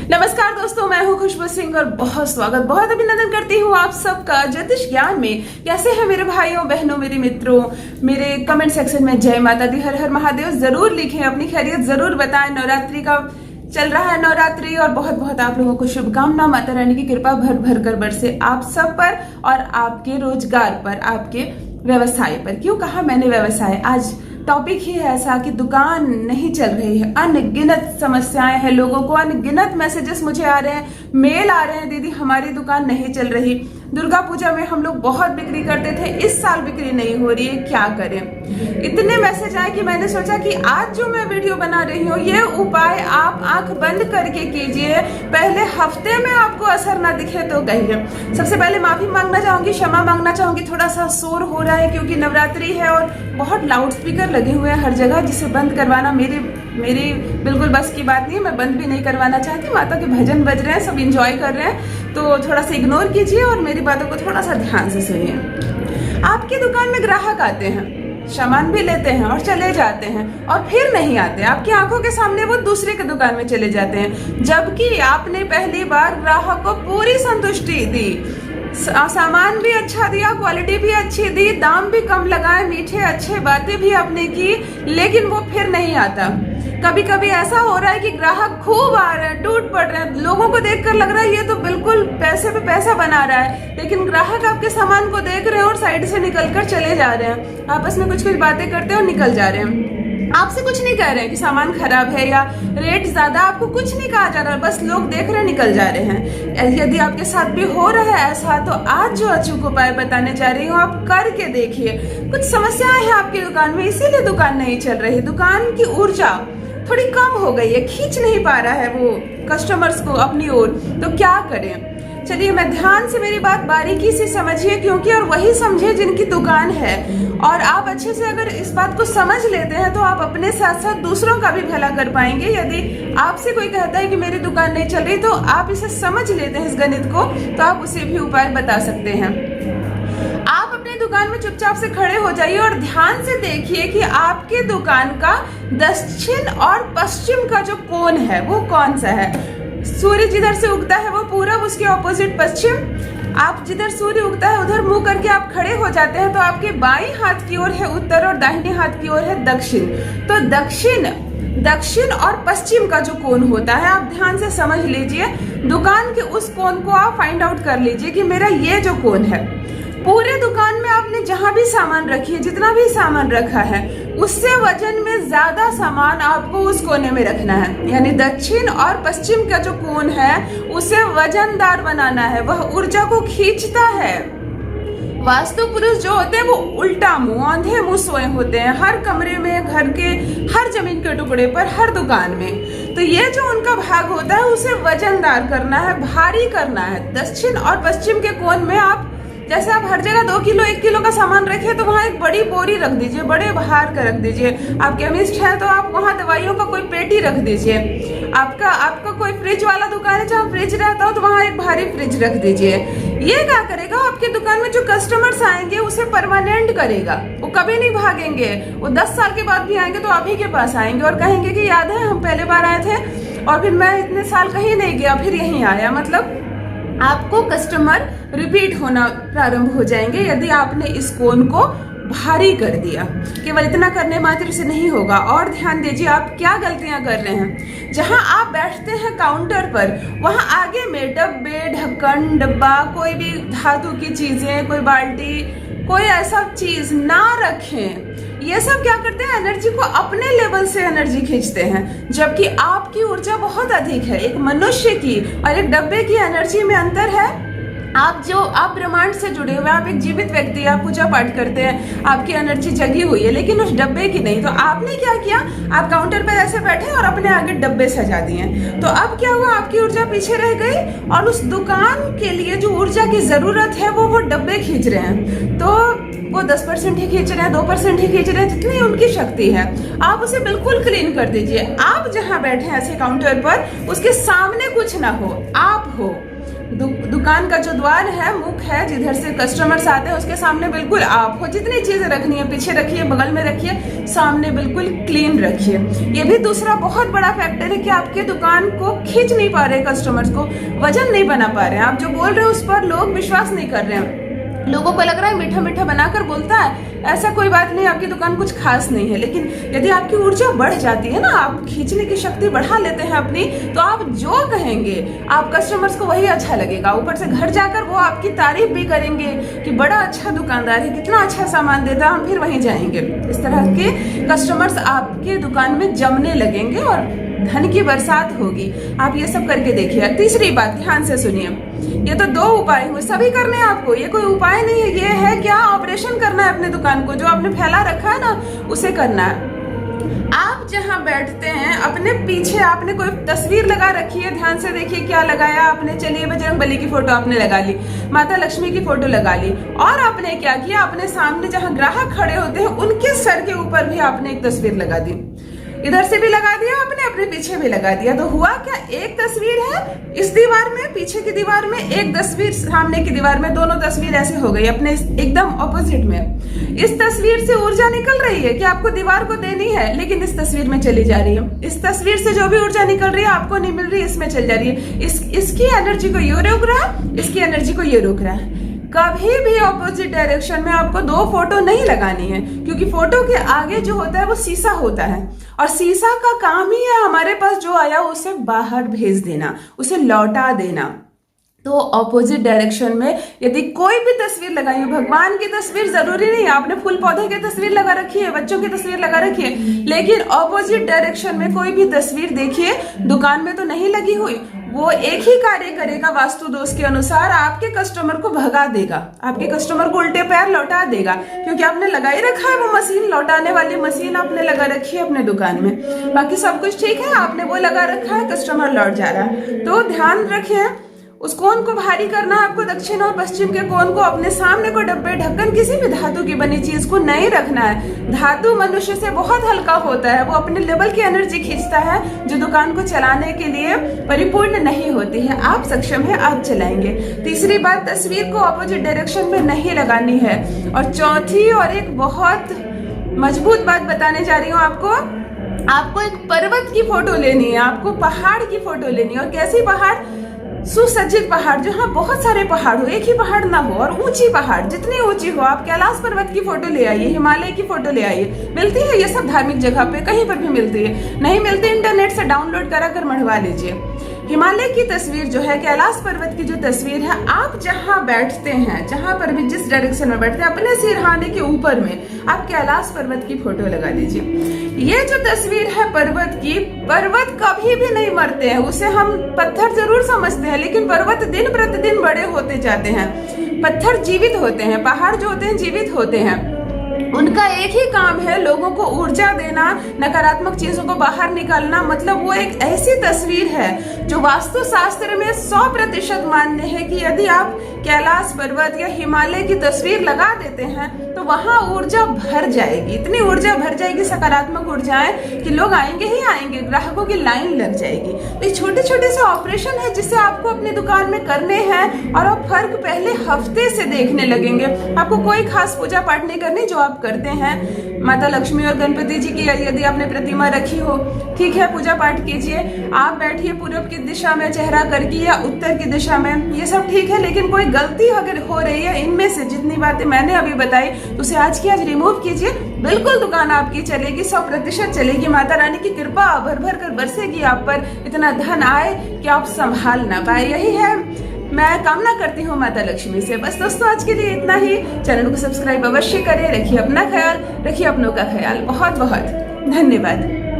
नमस्कार दोस्तों, मैं हूं खुशबू सिंह और बहुत स्वागत, बहुत अभिनंदन करती हूं आप सबका ज्योतिष ज्ञान में। कैसे हैं मेरे भाइयों बहनों, मेरे मित्रों? मेरे कमेंट सेक्शन में जय माता दी, हर हर महादेव जरूर लिखें, अपनी खैरियत जरूर बताएं। नवरात्रि का चल रहा है नवरात्रि और बहुत बहुत आप लोगों को शुभकामना। माता रानी की कृपा भर भर कर बरसे आप सब पर और आपके रोजगार पर, आपके व्यवसाय पर। क्यों कहा मैंने व्यवसाय? आज टॉपिक ही है ऐसा कि दुकान नहीं चल रही है, अनगिनत समस्याएं हैं लोगों को, अनगिनत मैसेजेस मुझे आ रहे हैं, मेल आ रहे हैं, दीदी हमारी दुकान नहीं चल रही। दुर्गा पूजा में हम लोग बहुत बिक्री करते थे, इस साल बिक्री नहीं हो रही है, क्या करें? इतने मैसेज आए कि मैंने सोचा कि आज जो मैं वीडियो बना रही हूँ ये उपाय आप आंख बंद करके कीजिए। पहले हफ्ते में आपको असर ना दिखे तो कहिए। सबसे पहले माफी मांगना चाहूंगी, क्षमा मांगना चाहूंगी, थोड़ा सा शोर हो रहा है क्योंकि नवरात्रि है और बहुत लाउड स्पीकर लगे हुए हैं हर जगह, जिसे बंद करवाना मेरी बिल्कुल बस की बात नहीं है। मैं बंद भी नहीं करवाना चाहती। माता के भजन बज रहे हैं, सब इंजॉय कर रहे हैं, तो थोड़ा सा इग्नोर कीजिए और मेरी बातों को थोड़ा सा ध्यान से सुनिए। आपकी दुकान में ग्राहक आते हैं, सामान भी लेते हैं और चले जाते हैं और फिर नहीं आते। आपकी आंखों के सामने वो दूसरे की दुकान में चले जाते हैं, जबकि आपने पहली बार ग्राहक को पूरी संतुष्टि दी, सामान भी अच्छा दिया, क्वालिटी भी अच्छी दी, दाम भी कम लगाए, मीठे अच्छे बातें भी आपने की, लेकिन वो फिर नहीं आता। कभी कभी ऐसा हो रहा है कि ग्राहक खूब आ रहे हैं, टूट पड़ रहे हैं, लोगों को देखकर लग रहा है ये तो बिल्कुल पैसे पे पैसा बना रहा है, लेकिन ग्राहक आपके सामान को देख रहे हैं और साइड से निकल कर चले जा रहे हैं। आपस में कुछ कुछ बातें करते हैं और निकल जा रहे हैं। आपसे कुछ नहीं कह रहे हैं कि सामान खराब है या रेट ज्यादा, आपको कुछ नहीं कहा जा रहा, बस लोग देख रहे निकल जा रहे हैं। यदि आपके साथ भी हो रहा है ऐसा, तो आज जो अचूक उपाय बताने जा रही हूँ आप करके देखिए। कुछ समस्याएं हैं आपकी दुकान में, इसीलिए दुकान नहीं चल रही। दुकान की ऊर्जा थोड़ी कम हो गई है, खींच नहीं पा रहा है वो कस्टमर्स को अपनी ओर, तो क्या करें? चलिए मैं ध्यान से मेरी बात बारीकी से समझिए, क्योंकि और वही समझे जिनकी दुकान है। और आप अच्छे से अगर इस बात को समझ लेते हैं तो आप अपने साथ साथ दूसरों का भी भला कर पाएंगे। यदि आपसे कोई कहता है कि मेरी दुकान नहीं चल रही, तो आप इसे समझ लेते हैं इस गणित को, तो आप उसे भी उपाय बता सकते हैं। आप अपनी दुकान में चुपचाप से खड़े हो जाइए और ध्यान से देखिए कि आपकी दुकान का दक्षिण और पश्चिम का जो कोण है वो कौन सा है। सूर्य जिधर से उगता है वो पूरब, उसके ऑपोजिट पश्चिम। आप जिधर सूर्य उगता है उधर मुंह करके आप खड़े हो जाते हैं, तो आपके बाईं हाथ की ओर है उत्तर और दाहिने हाथ की ओर है दक्षिण। तो दक्षिण और पश्चिम का जो कोण होता है आप ध्यान से समझ लीजिए। दुकान के उस कोण को आप फाइंड आउट कर लीजिए कि मेरा ये जो कोण है। पूरे दुकान में आपने जहां भी सामान रखी है, जितना भी सामान रखा है, उससे वजन में ज्यादा सामान आपको उस कोने में रखना है। यानी दक्षिण और पश्चिम का जो कोण है उसे वजनदार बनाना है, वह ऊर्जा को खींचता है। वास्तु पुरुष जो होते हैं वो उल्टा मुंह, आंधे मुंह सोए होते हैं, हर कमरे में, घर के हर जमीन के टुकड़े पर, हर दुकान में। तो ये जो उनका भाग होता है उसे वजनदार करना है, भारी करना है। दक्षिण और पश्चिम के कोण में आप, जैसे आप हर जगह 2 किलो 1 किलो का सामान रखे, तो वहाँ एक बड़ी बोरी रख दीजिए, बड़े भार का रख दीजिए। आप केमिस्ट है तो आप वहाँ दवाइयों का कोई पेटी रख दीजिए। आपका कोई फ्रिज वाला दुकान है जहाँ फ्रिज रहता हो, तो वहाँ एक भारी फ्रिज रख दीजिए। ये क्या करेगा? आपकी दुकान में जो कस्टमर्स आएंगे उसे परमानेंट करेगा, वो कभी नहीं भागेंगे। वो 10 साल के बाद भी आएंगे तो आप ही के पास आएंगे और कहेंगे कि याद है हम पहले बार आए थे और फिर मैं इतने साल कहीं नहीं गया, फिर यहीं आया। मतलब आपको कस्टमर रिपीट होना प्रारंभ हो जाएंगे यदि आपने इस कोण को भारी कर दिया। केवल इतना करने मात्र से नहीं होगा। और ध्यान दीजिए आप क्या गलतियां कर रहे हैं। जहां आप बैठते हैं काउंटर पर, वहां आगे में डब्बे, ढक्कन, डब्बा, कोई भी धातु की चीजें, कोई बाल्टी, कोई ऐसा चीज ना रखें। ये सब क्या करते हैं? एनर्जी को अपने लेवल से एनर्जी खींचते हैं, जबकि आपकी ऊर्जा बहुत अधिक है। एक मनुष्य की और एक डब्बे की एनर्जी में अंतर है। आप ब्रह्मांड से जुड़े हुए, आप एक जीवित व्यक्ति, आप पूजा पाठ करते हैं, आपकी एनर्जी जगी हुई है, लेकिन उस डब्बे की नहीं। तो आपने क्या किया? आप काउंटर पर ऐसे बैठे और अपने आगे डब्बे सजा दिए। तो अब क्या हुआ? आपकी ऊर्जा पीछे रह गई और उस दुकान के लिए जो ऊर्जा की जरूरत है वो डब्बे खींच रहे हैं। तो वो 10% ही खींच रहे हैं, 2% ही खींच रहे हैं, जितनी उनकी शक्ति है। आप उसे बिल्कुल क्लीन कर दीजिए। आप जहां बैठे हैं ऐसे काउंटर पर, उसके सामने कुछ ना हो, आप हो। दुकान का जो द्वार है, मुख है, जिधर से कस्टमर्स आते हैं उसके सामने बिल्कुल आप हो जितनी चीजें रखनी है पीछे रखिए, बगल में रखिए, सामने बिल्कुल क्लीन रखिए। ये भी दूसरा बहुत बड़ा फैक्टर है कि आपके दुकान को खींच नहीं पा रहे, कस्टमर्स को वजन नहीं बना पा रहे हैं। आप जो बोल रहे हो उस पर लोग विश्वास नहीं कर रहे हैं, लोगों को लग रहा है मीठा मीठा बनाकर बोलता है। ऐसा कोई बात नहीं, आपकी दुकान कुछ खास नहीं है, लेकिन यदि आपकी ऊर्जा बढ़ जाती है ना, आप खींचने की शक्ति बढ़ा लेते हैं अपनी, तो आप जो कहेंगे आप कस्टमर्स को वही अच्छा लगेगा। ऊपर से घर जाकर वो आपकी तारीफ भी करेंगे कि बड़ा अच्छा दुकानदार है, कितना अच्छा सामान देता है, हम फिर वहीं जाएंगे। इस तरह के कस्टमर्स आपके दुकान में जमने लगेंगे और धन की बरसात होगी। आप ये सब करके देखिए। तीसरी बात ध्यान से सुनिए, ये तो 2 उपाय हुए, सभी करने हैं आपको, ये कोई उपाय नहीं है। ये है क्या, ऑपरेशन करना है अपने दुकान को, जो आपने फैला रखा है ना उसे करना है। आप जहां बैठते हैं अपने पीछे आपने कोई तस्वीर लगा रखी है, ध्यान से देखिए क्या लगाया आपने। चलिए बजरंग बली की फोटो आपने लगा ली, माता लक्ष्मी की फोटो लगा ली, और आपने क्या किया, अपने सामने जहां ग्राहक खड़े होते हैं उनके सर के ऊपर भी आपने एक तस्वीर लगा दी। इधर से भी लगा दिया आपने, अपने पीछे भी लगा दिया। तो हुआ क्या, एक तस्वीर है इस दीवार में, पीछे की दीवार में, एक तस्वीर सामने की दीवार में, दोनों तस्वीर ऐसे हो गई अपने एकदम ऑपोजिट में। इस तस्वीर से ऊर्जा निकल रही है कि आपको दीवार को देनी है, लेकिन इस तस्वीर में चली जा रही है। इस तस्वीर से जो भी ऊर्जा निकल रही है आपको नहीं मिल रही, इसमें चली जा रही है। इसकी एनर्जी को ये रोक रहा है, इसकी एनर्जी को ये रोक रहा है। कभी भी ऑपोजिट डायरेक्शन में आपको 2 फोटो नहीं लगानी है, क्योंकि फोटो के आगे जो होता है वो शीशा होता है, और शीशा का काम ही है हमारे पास जो आया उसे बाहर भेज देना, उसे लौटा देना। तो ऑपोजिट डायरेक्शन में यदि कोई भी तस्वीर लगाई है, भगवान की तस्वीर जरूरी नहीं, आपने फूल पौधे की तस्वीर लगा रखी है, बच्चों की तस्वीर लगा रखी है, लेकिन ऑपोजिट डायरेक्शन में कोई भी तस्वीर देखिए, दुकान में तो नहीं लगी हुई, वो एक ही कार्य करेगा वास्तु दोष के अनुसार, आपके कस्टमर को भगा देगा, आपके कस्टमर को उल्टे पैर लौटा देगा, क्योंकि आपने लगा ही रखा है वो मशीन, लौटाने वाली मशीन आपने लगा रखी है अपने दुकान में। बाकी सब कुछ ठीक है, आपने वो लगा रखा है, कस्टमर लौट जा रहा है। तो ध्यान रखें, उस कोन को भारी करना है आपको, दक्षिण और पश्चिम के कोन को, अपने सामने को डब्बे ढक्कन किसी भी धातु की बनी चीज को नहीं रखना है। धातु मनुष्य से बहुत हल्का होता है, वो अपने लेवल की एनर्जी खींचता है जो दुकान को चलाने के लिए परिपूर्ण नहीं होती है। आप सक्षम है, आप चलाएंगे। तीसरी बात, तस्वीर को ऑपोजिट डायरेक्शन में नहीं लगानी है। और चौथी और एक बहुत मजबूत बात बताने जा रही हूँ आपको एक पर्वत की फोटो लेनी है, आपको पहाड़ की फोटो लेनी है। और कैसी पहाड़, सुसज्जित पहाड़, जहाँ बहुत सारे पहाड़ हो, एक ही पहाड़ ना हो, और ऊंची पहाड़, जितनी ऊंची हो। आप कैलाश पर्वत की फोटो ले आइए, हिमालय की फोटो ले आइए, मिलती है ये सब धार्मिक जगह पे, कहीं पर भी मिलती है। नहीं मिलती इंटरनेट से डाउनलोड करा कर मंगवा लीजिए। हिमालय की तस्वीर जो है, कैलाश पर्वत की जो तस्वीर है, आप जहाँ बैठते हैं, जहाँ पर भी जिस डायरेक्शन में बैठते हैं, अपने सिरहाने के ऊपर में आप कैलाश पर्वत की फोटो लगा लीजिए। ये जो तस्वीर है पर्वत की, पर्वत कभी भी नहीं मरते हैं, उसे हम पत्थर जरूर समझते हैं, लेकिन पर्वत दिन प्रतिदिन बड़े होते जाते हैं। पत्थर जीवित होते हैं, पहाड़ जो होते हैं जीवित होते हैं। उनका एक ही काम है लोगों को ऊर्जा देना, नकारात्मक चीजों को बाहर निकालना। मतलब वो एक ऐसी तस्वीर है जो वास्तु शास्त्र में 100% मान्य है कि यदि आप कैलाश पर्वत या हिमालय की तस्वीर लगा देते हैं तो वहां ऊर्जा भर जाएगी, इतनी ऊर्जा भर जाएगी, सकारात्मक ऊर्जाएं, कि लोग आएंगे ही आएंगे, ग्राहकों की लाइन लग जाएगी। तो ये छोटे छोटे से ऑपरेशन है जिसे आपको अपनी दुकान में करने हैं, और आप फर्क पहले हफ्ते से देखने लगेंगे। आपको कोई खास पूजा पाठ नहीं करनी, जो आप करते हैं माता लक्ष्मी और गणपति जी की यदि आपने प्रतिमा रखी हो, ठीक है, पूजा पाठ कीजिए। आप बैठिए पूर्व की दिशा में चेहरा करके या उत्तर की दिशा में, ये सब ठीक है, लेकिन कोई गलती अगर हो रही है इनमें से जितनी बातें मैंने अभी बताई, तो उसे आज की आज रिमूव कीजिए। बिल्कुल दुकान आपकी चलेगी, 100% चलेगी। माता रानी की कृपा भर भर कर बरसेगी आप पर, इतना धन आए कि आप संभाल ना पाए। यही है मैं कामना करती हूँ माता लक्ष्मी से। बस दोस्तों, आज के लिए इतना ही। चैनल को सब्सक्राइब अवश्य करें। रखिए अपना ख्याल, रखिए अपनों का ख्याल। बहुत बहुत धन्यवाद।